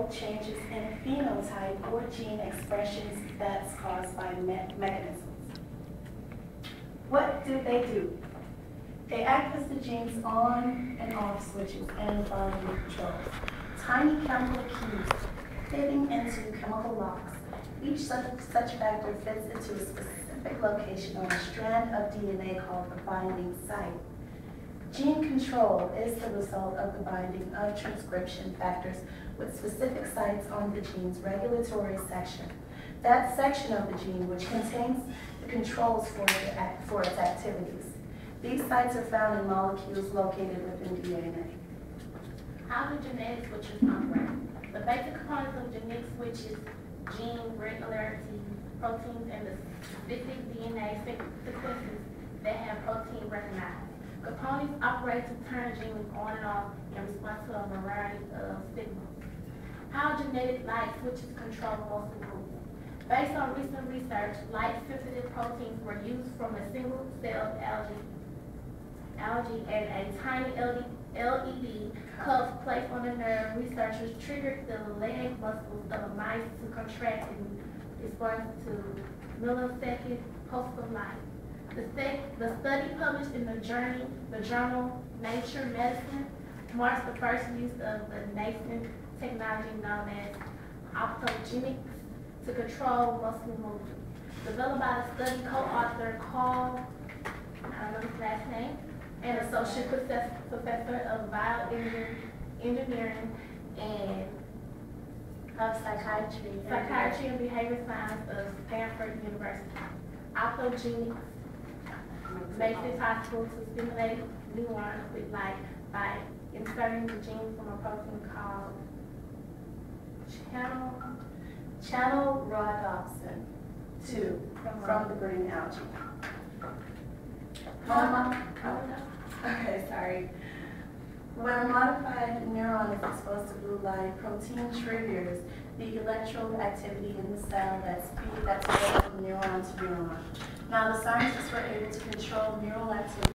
control changes in phenotype or gene expressions that's caused by mechanisms. What do? They act as the gene's on and off switches and binding controls. Tiny chemical keys fitting into chemical locks. Each such factor fits into a specific location on a strand of DNA called the binding site. Gene control is the result of the binding of transcription factors with specific sites on the gene's regulatory section. That section of the gene which contains the controls for its activities. These sites are found in molecules located within DNA. How do genetic switches operate? The basic components of genetic switches, gene regularity, proteins, and the specific DNA sequences that have protein recognized. Components operate to turn genes on and off in response to a variety of signals. How genetic light switches control most groups. Based on recent research, light-sensitive proteins were used from a single-celled algae and a tiny LED cuff placed on the nerve. Researchers triggered the leg muscles of mice to contract in response to millisecond pulses of light. The study published in the journal Nature Medicine marks the first use of the nascent technology known as optogenics to control muscle movement. Developed by the study co-author Carl, I don't know his last name, and associate professor of bioengineering and psychiatry and behavior science of Stanford University. Optogenics makes it possible to stimulate neurons with light by inserting the gene from a protein called Channel rhodopsin 2 from the green algae. When a modified neuron is exposed to blue light, protein triggers the electrode activity in the cell that's goes from neuron to neuron. Now, the scientists were able to control neural activity